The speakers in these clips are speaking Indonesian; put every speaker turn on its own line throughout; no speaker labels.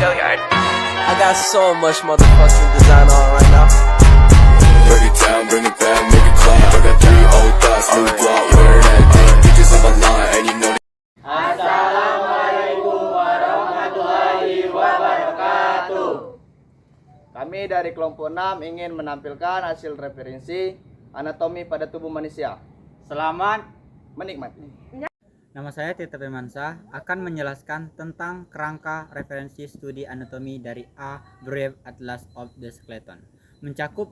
I got so much motherfucking design on right now.
Break it down, bring it back, make it clap. I got 3 old thoughts, new block, wear that thing. Bitches on my line, and you know.
Assalamualaikum warahmatullahi wabarakatuh.
Kami dari kelompok 6 ingin menampilkan hasil referensi anatomi pada tubuh manusia. Selamat menikmati.
Nama saya Tita Pemansa akan menjelaskan tentang kerangka referensi studi anatomi dari A Brief Atlas of the Skeleton. Mencakup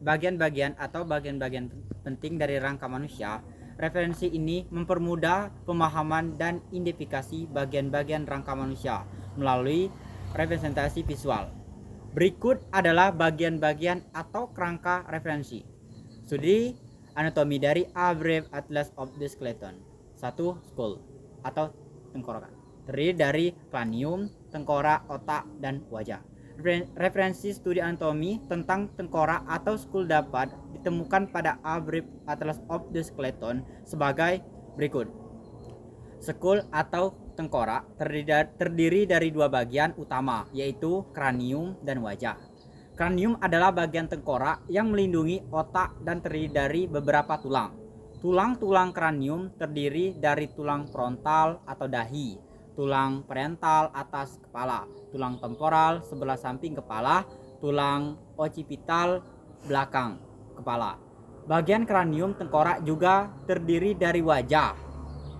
bagian-bagian atau bagian-bagian penting dari rangka manusia. Referensi ini mempermudah pemahaman dan identifikasi bagian-bagian rangka manusia melalui representasi visual. Berikut adalah bagian-bagian atau kerangka referensi studi anatomi dari A Brief Atlas of the Skeleton. 1. Skull atau tengkorak, terdiri dari kranium, tengkorak, otak, dan wajah. Referensi studi anatomi tentang tengkorak atau skull dapat ditemukan pada A Brief Atlas of the Skeleton sebagai berikut. Skull atau tengkorak terdiri dari 2 bagian utama, yaitu kranium dan wajah. Kranium adalah bagian tengkorak yang melindungi otak dan terdiri dari beberapa tulang. Tulang-tulang kranium terdiri dari tulang frontal atau dahi, tulang parental atas kepala, tulang temporal sebelah samping kepala, tulang occipital belakang kepala. Bagian kranium tengkorak juga terdiri dari wajah.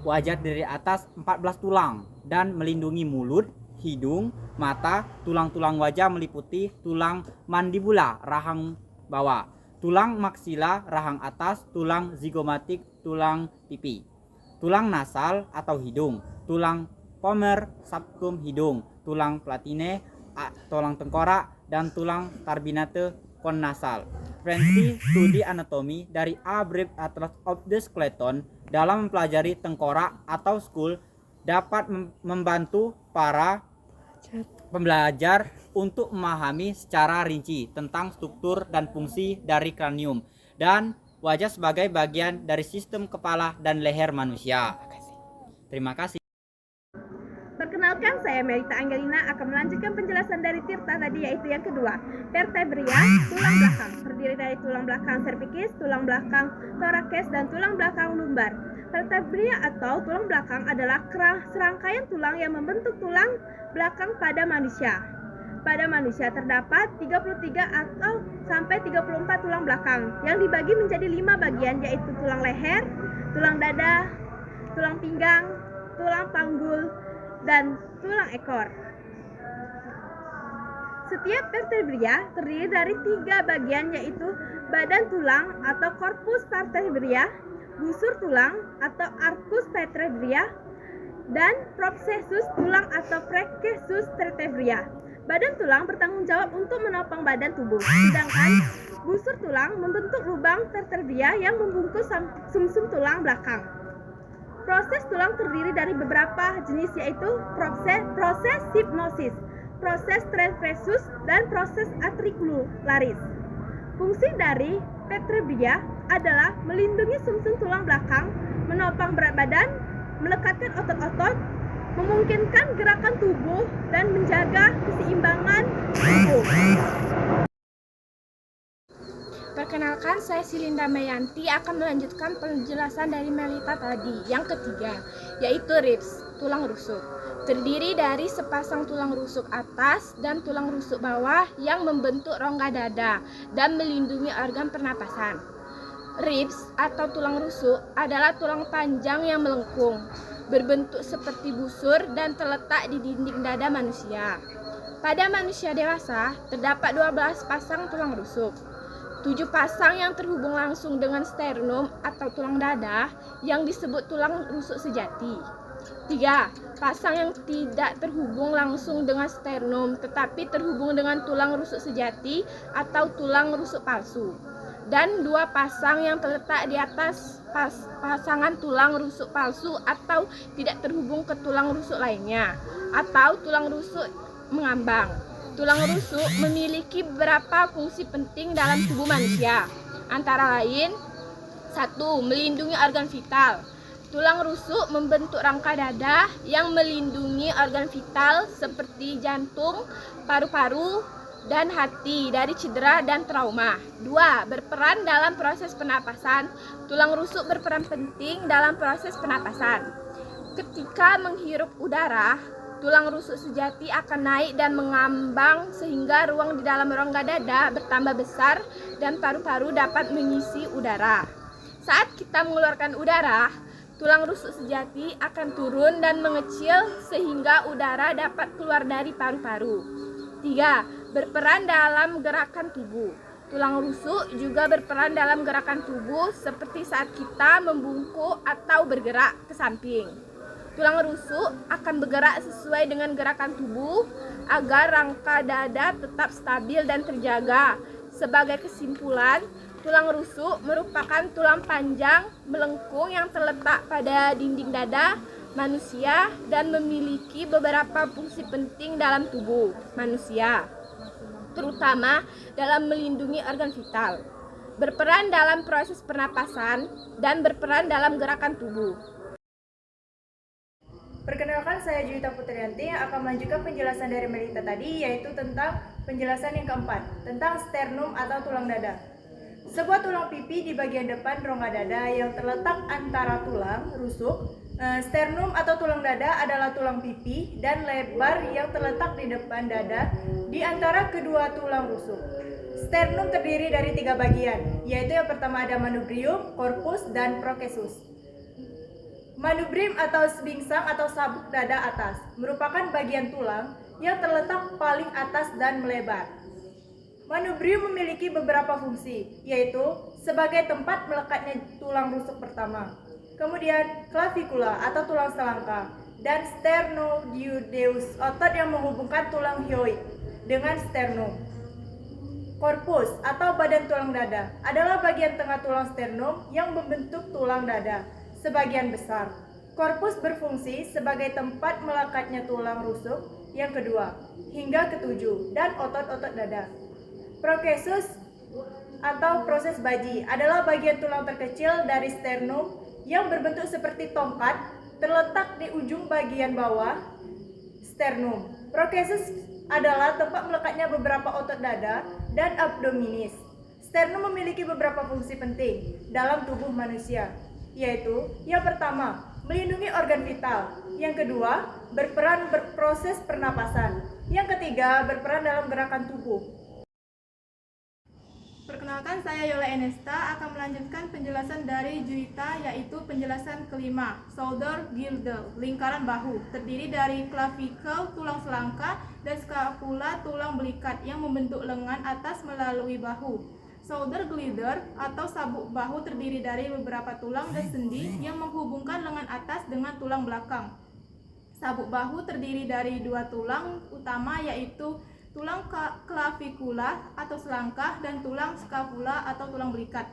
Wajah dari atas 14 tulang dan melindungi mulut, hidung, mata. Tulang-tulang wajah meliputi tulang mandibula, rahang bawah, tulang maksila, rahang atas, tulang zigomatik, tulang pipi, tulang nasal atau hidung, tulang pomer, subkum hidung, tulang platine, tulang tengkorak, dan tulang turbinate konnasal. Referensi studi anatomi dari A Brief Atlas of the Skeleton dalam mempelajari tengkorak atau skull dapat membantu para pembelajar untuk memahami secara rinci tentang struktur dan fungsi dari kranium dan wajah sebagai bagian dari sistem kepala dan leher manusia. Terima kasih.
Perkenalkan, saya Melita Angelina akan melanjutkan penjelasan dari Tirta tadi, yaitu yang kedua. Vertebria, tulang belakang, terdiri dari tulang belakang cervix, tulang belakang thorax, dan tulang belakang lumbar. Vertebria atau tulang belakang adalah serangkaian tulang yang membentuk tulang belakang pada manusia. Pada manusia terdapat 33 atau sampai 34 tulang belakang yang dibagi menjadi 5 bagian, yaitu tulang leher, tulang dada, tulang pinggang, tulang panggul, dan tulang ekor. Setiap vertebria terdiri dari 3 bagian, yaitu badan tulang atau corpus vertebria, busur tulang atau arcus vertebria, dan processus tulang atau plexus vertebria. Badan tulang bertanggung jawab untuk menopang badan tubuh, sedangkan busur tulang membentuk lubang vertebria yang membungkus sumsum tulang belakang. Proses tulang terdiri dari beberapa jenis, yaitu proses hipnosis, proses transversus, dan proses articularis. Fungsi dari vertebria adalah melindungi sumsum tulang belakang, menopang berat badan, melekatkan otot-otot, memungkinkan gerakan tubuh, dan menjaga keseimbangan tubuh.
Perkenalkan, saya Silinda Mayanti akan melanjutkan penjelasan dari Melita tadi. Yang ketiga, yaitu ribs, tulang rusuk. Terdiri dari sepasang tulang rusuk atas dan tulang rusuk bawah yang membentuk rongga dada dan melindungi organ pernapasan. Ribs atau tulang rusuk adalah tulang panjang yang melengkung, berbentuk seperti busur dan terletak di dinding dada manusia. Pada manusia dewasa, terdapat 12 pasang tulang rusuk. 7 pasang yang terhubung langsung dengan sternum atau tulang dada yang disebut tulang rusuk sejati. 3 pasang yang tidak terhubung langsung dengan sternum tetapi terhubung dengan tulang rusuk sejati atau tulang rusuk palsu. Dan 2 pasang yang terletak di atas pasangan tulang rusuk palsu atau tidak terhubung ke tulang rusuk lainnya atau tulang rusuk mengambang. Tulang rusuk memiliki beberapa fungsi penting dalam tubuh manusia, antara lain 1. Melindungi organ vital. Tulang rusuk membentuk rangka dada yang melindungi organ vital seperti jantung, paru-paru, dan hati dari cedera dan trauma. 2. Berperan dalam proses pernapasan. Tulang rusuk berperan penting dalam proses pernapasan. Ketika menghirup udara, tulang rusuk sejati akan naik dan mengambang sehingga ruang di dalam rongga dada bertambah besar dan paru-paru dapat mengisi udara. Saat kita mengeluarkan udara, tulang rusuk sejati akan turun dan mengecil sehingga udara dapat keluar dari paru-paru. 3. Berperan dalam gerakan tubuh. Tulang rusuk juga berperan dalam gerakan tubuh seperti saat kita membungkuk atau bergerak ke samping. Tulang rusuk akan bergerak sesuai dengan gerakan tubuh agar rangka dada tetap stabil dan terjaga. Sebagai kesimpulan, tulang rusuk merupakan tulang panjang melengkung yang terletak pada dinding dada manusia dan memiliki beberapa fungsi penting dalam tubuh manusia, terutama dalam melindungi organ vital, berperan dalam proses pernapasan, dan berperan dalam gerakan tubuh.
Perkenalkan, saya Juwita Putrianti yang akan melanjutkan penjelasan dari Melita tadi, yaitu tentang penjelasan yang keempat, tentang sternum atau tulang dada. Sebuah tulang pipi di bagian depan rongga dada yang terletak antara tulang rusuk. Sternum atau tulang dada adalah tulang pipi dan lebar yang terletak di depan dada di antara kedua tulang rusuk. Sternum terdiri dari 3 bagian, yaitu yang pertama ada manubrium, corpus, dan procesus. Manubrium atau bingsang atau sabuk dada atas merupakan bagian tulang yang terletak paling atas dan melebar. Manubrium memiliki beberapa fungsi, yaitu sebagai tempat melekatnya tulang rusuk pertama, kemudian clavicula atau tulang selangka, dan sternocleidomastoideus, otot yang menghubungkan tulang hyoid dengan sternum. Corpus atau badan tulang dada adalah bagian tengah tulang sternum yang membentuk tulang dada sebagian besar. Korpus berfungsi sebagai tempat melekatnya tulang rusuk yang kedua hingga ketujuh dan otot-otot dada. Procesus atau proses baji adalah bagian tulang terkecil dari sternum yang berbentuk seperti tongkat terletak di ujung bagian bawah sternum. Procesus adalah tempat melekatnya beberapa otot dada dan abdominis. Sternum memiliki beberapa fungsi penting dalam tubuh manusia, yaitu yang pertama, melindungi organ vital, yang kedua, berperan berproses pernapasan, yang ketiga, berperan dalam gerakan tubuh. Perkenalkan, saya Yola Enesta akan melanjutkan penjelasan dari Juwita, yaitu penjelasan kelima, shoulder girdle, lingkaran bahu, terdiri dari clavicle, tulang selangka, dan scapula, tulang belikat yang membentuk lengan atas melalui bahu. Shoulder glider atau sabuk bahu terdiri dari beberapa tulang dan sendi yang menghubungkan lengan atas dengan tulang belakang. Sabuk bahu terdiri dari 2 tulang utama, yaitu tulang clavicula atau selangkah dan tulang scapula atau tulang belikat.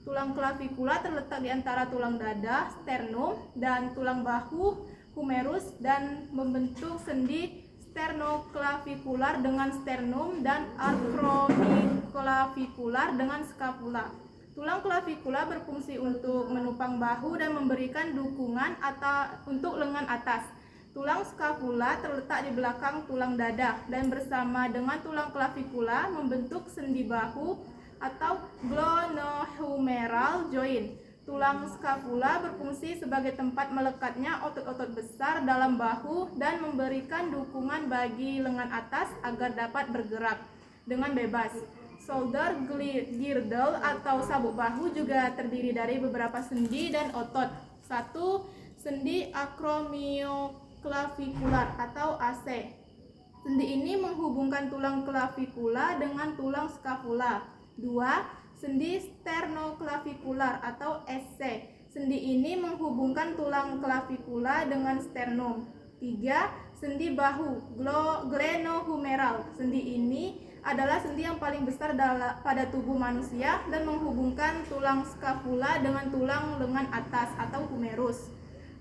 Tulang clavicula terletak di antara tulang dada, sternum, dan tulang bahu, humerus, dan membentuk sendi sternoclavicular dengan sternum dan acromioclavicular dengan scapula. Tulang clavicula berfungsi untuk menopang bahu dan memberikan dukungan untuk lengan atas. Tulang scapula terletak di belakang tulang dada dan bersama dengan tulang clavicula membentuk sendi bahu atau glenohumeral joint. Tulang scapula berfungsi sebagai tempat melekatnya otot-otot besar dalam bahu dan memberikan dukungan bagi lengan atas agar dapat bergerak dengan bebas. Shoulder girdle atau sabuk bahu juga terdiri dari beberapa sendi dan otot. 1. Sendi acromioclavicular atau AC. Sendi ini menghubungkan tulang clavicula dengan tulang scapula. 2. Sendi sternoclavicular atau SC. Sendi ini menghubungkan tulang clavicula dengan sternum. 3. Sendi bahu glenohumeral. Sendi ini adalah sendi yang paling besar pada tubuh manusia dan menghubungkan tulang scapula dengan tulang lengan atas atau humerus.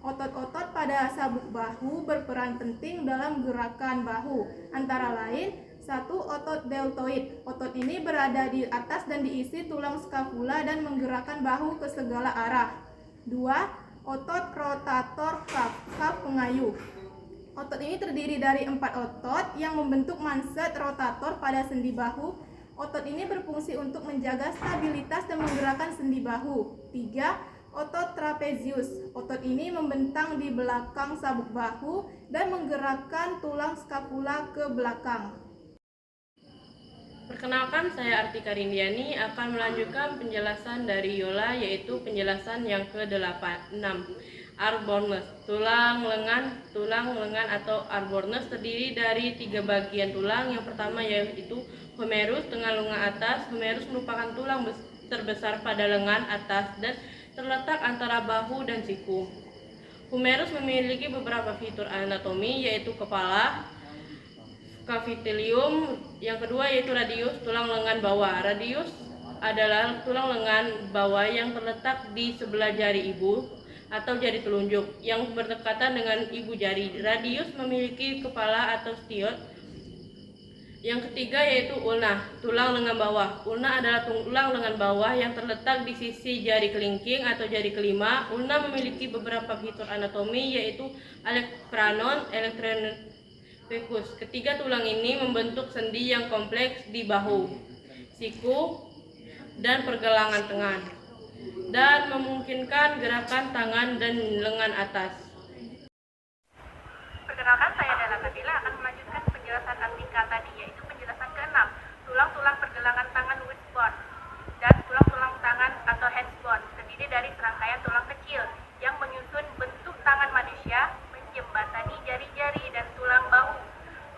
Otot-otot pada sabuk bahu berperan penting dalam gerakan bahu, antara lain 1. Otot deltoid. Otot ini berada di atas dan diisi tulang scapula dan menggerakkan bahu ke segala arah. 2.
Otot rotator kaf, kaf pengayuh. Otot ini terdiri dari 4 otot yang membentuk manset rotator pada sendi bahu. Otot ini berfungsi untuk menjaga stabilitas dan menggerakkan sendi bahu. 3. Otot trapezius. Otot ini membentang di belakang sabuk bahu dan menggerakkan tulang skapula ke belakang.
Perkenalkan, saya Artika Rindiani akan melanjutkan penjelasan dari Yola, yaitu penjelasan yang ke-6. Arbornes, tulang lengan atau arbornes terdiri dari 3 bagian tulang. Yang pertama yaitu humerus dengan lengan atas. Humerus merupakan tulang terbesar pada lengan atas dan terletak antara bahu dan siku. Humerus memiliki beberapa fitur anatomi, yaitu kepala, capitellum. Yang kedua yaitu radius, tulang lengan bawah. Radius adalah tulang lengan bawah yang terletak di sebelah jari ibu atau jari telunjuk yang berdekatan dengan ibu jari. Radius memiliki kepala atau stiot. Yang ketiga yaitu ulna, tulang lengan bawah. Ulna adalah tulang lengan bawah yang terletak di sisi jari kelingking atau jari kelima. Ulna memiliki beberapa fitur anatomi, yaitu alekpranon, elektronepicus. Ketiga tulang ini membentuk sendi yang kompleks di bahu, siku, dan pergelangan tengah, dan memungkinkan gerakan tangan dan lengan atas.
Perkenalkan, saya Dela Nabila akan melanjutkan penjelasan Artika tadi, yaitu penjelasan ke-6, tulang-tulang pergelangan tangan wristbone dan tulang-tulang tangan atau handsbone terdiri dari serangkaian tulang kecil yang menyusun bentuk tangan manusia, menjembatani jari-jari dan tulang bahu.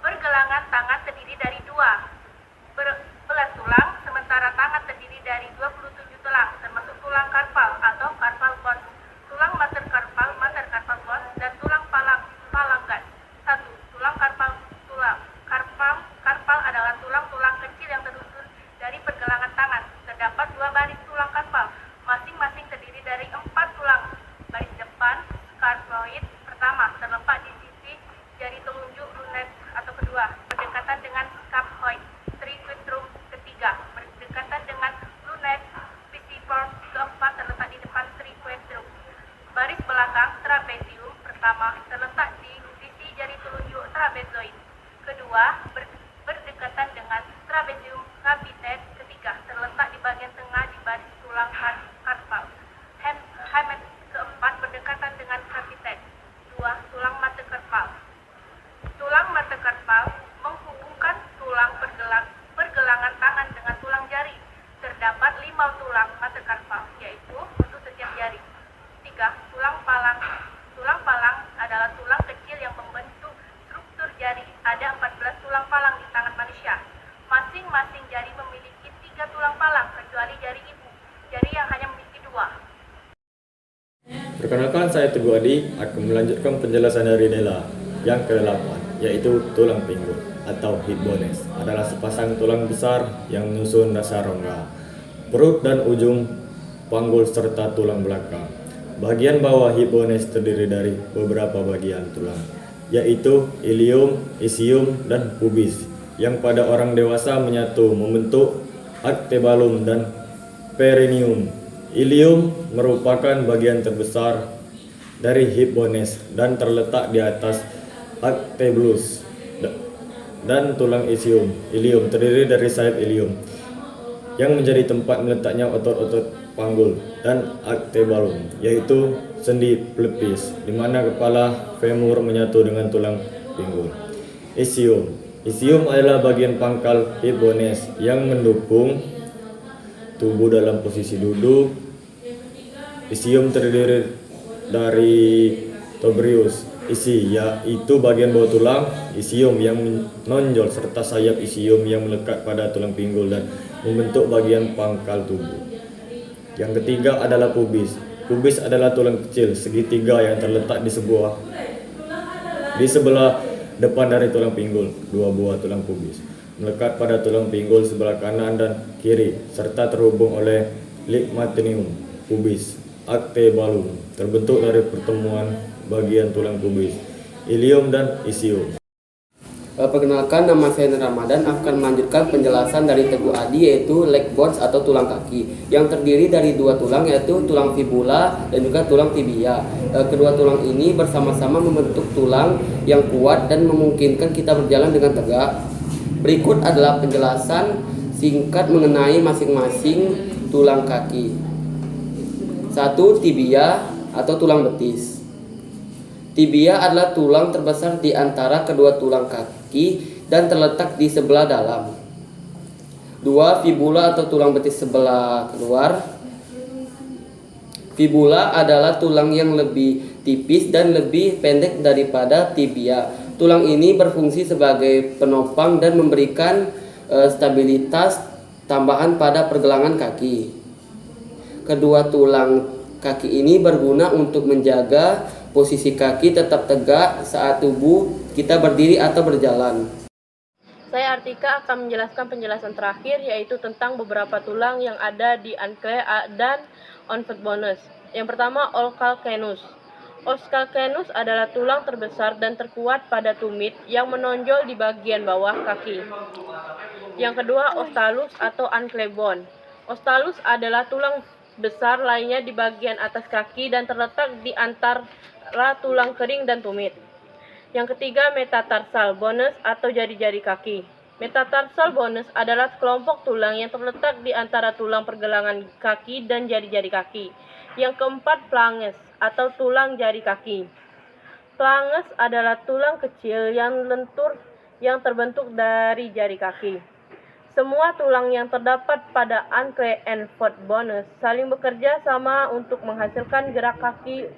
Pergelangan tangan terdiri dari 11 tulang, sementara tangan terdiri dari 27 tulang, termasuk tulang karpal atau carpal bones, tulang metacarpal bones, dan tulang phalanges. 1. Tulang karpal. Karpal adalah tulang-tulang kecil yang tersusun dari pergelangan tangan. Terdapat 2 baris tulang karpal, masing-masing terdiri dari 4 tulang. Baris depan, scarpoid pertama, terletak di sisi jari telunjuk lunet atau kedua, berdekatan dengan scaphoid. Triquetrum ketiga, berdekatan dengan lunet pisciform keempat, terletak di depan triquetrum. Baris belakang, trapezium pertama, terletak di sisi jari telunjuk trapezoid. Kedua, berdekatan dengan trapezium capitet ketiga, terletak di bagian tengah di baris tulang karpal. Hemet keempat, berdekatan dengan capitet. 2. Tulang metacarpal. Tulang metacarpal menghubungkan tulang pergelangan tangan dengan tulang jari. Terdapat 5 tulang metacarpal, yaitu untuk setiap jari. 3. Tulang palang. Tulang palang adalah tulang kecil yang membentuk struktur jari. Ada 14 tulang palang di tangan manusia. Masing-masing jari memiliki 3 tulang palang, kecuali jari ibu, jari yang hanya memiliki 2.
Perkenalkan, saya Teguh Adi akan melanjutkan penjelasan dari Dela yang ke-8, yaitu tulang pinggul atau hip bones. Adalah sepasang tulang besar yang menyusun dasar rongga, perut dan ujung panggul serta tulang belakang. Bagian bawah hip bones terdiri dari beberapa bagian tulang, yaitu ilium, isium, dan pubis, yang pada orang dewasa menyatu membentuk actebellum dan perineum. Ilium merupakan bagian terbesar dari hip bones dan terletak di atas actebellus, dan tulang isium. Ilium terdiri dari sayap ilium yang menjadi tempat meletaknya otot-otot panggul, dan actebellum yaitu sendi pelipis di mana kepala femur menyatu dengan tulang pinggul. Isium adalah bagian pangkal hip bones yang mendukung tubuh dalam posisi duduk. Isium terdiri dari tuberous isi, yaitu bagian bawah tulang isium yang menonjol, serta sayap isium yang melekat pada tulang pinggul dan membentuk bagian pangkal tubuh. Yang ketiga adalah pubis. Pubis adalah tulang kecil segitiga yang terletak di sebelah depan dari tulang pinggul. 2 buah tulang pubis melekat pada tulang pinggul sebelah kanan dan kiri, serta terhubung oleh ligamentum pubis. Actebellum terbentuk dari pertemuan bagian tulang pubis, ilium, dan isium.
Perkenalkan, nama saya Ramadan akan melanjutkan penjelasan dari Teguh Adi, yaitu leg bones atau tulang kaki yang terdiri dari dua tulang, yaitu tulang fibula dan juga tulang tibia. Kedua tulang ini bersama-sama membentuk tulang yang kuat dan memungkinkan kita berjalan dengan tegak. Berikut adalah penjelasan singkat mengenai masing-masing tulang kaki. 1. Tibia atau tulang betis. Tibia adalah tulang terbesar di antara kedua tulang kaki dan terletak di sebelah dalam. 2. Fibula atau tulang betis sebelah keluar. Fibula adalah tulang yang lebih tipis dan lebih pendek daripada tibia. Tulang ini berfungsi sebagai penopang dan memberikan stabilitas tambahan pada pergelangan kaki. Kedua tulang kaki ini berguna untuk menjaga posisi kaki tetap tegak saat tubuh kita berdiri atau berjalan.
Saya Artika akan menjelaskan penjelasan terakhir, yaitu tentang beberapa tulang yang ada di ankle dan on foot bones. Yang pertama, os calcaneus. Os calcaneus adalah tulang terbesar dan terkuat pada tumit yang menonjol di bagian bawah kaki. Yang kedua, os talus atau ankle bone. Os talus adalah tulang besar lainnya di bagian atas kaki dan terletak di antara tulang kering dan tumit. Yang ketiga, metatarsal bones atau jari-jari kaki. Metatarsal bones adalah kelompok tulang yang terletak di antara tulang pergelangan kaki dan jari-jari kaki. Yang keempat, phalanges atau tulang jari kaki. Phalanges adalah tulang kecil yang lentur yang terbentuk dari jari kaki. Semua tulang yang terdapat pada ankle and foot bones saling bekerja sama untuk menghasilkan gerak kaki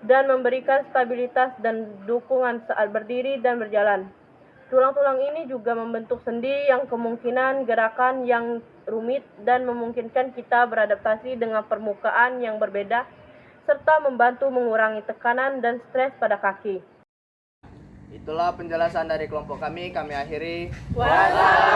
dan memberikan stabilitas dan dukungan saat berdiri dan berjalan. Tulang-tulang ini juga membentuk sendi yang kemungkinan gerakan yang rumit dan memungkinkan kita beradaptasi dengan permukaan yang berbeda serta membantu mengurangi tekanan dan stres pada kaki.
Itulah penjelasan dari kelompok kami akhiri.
Wassalamualaikum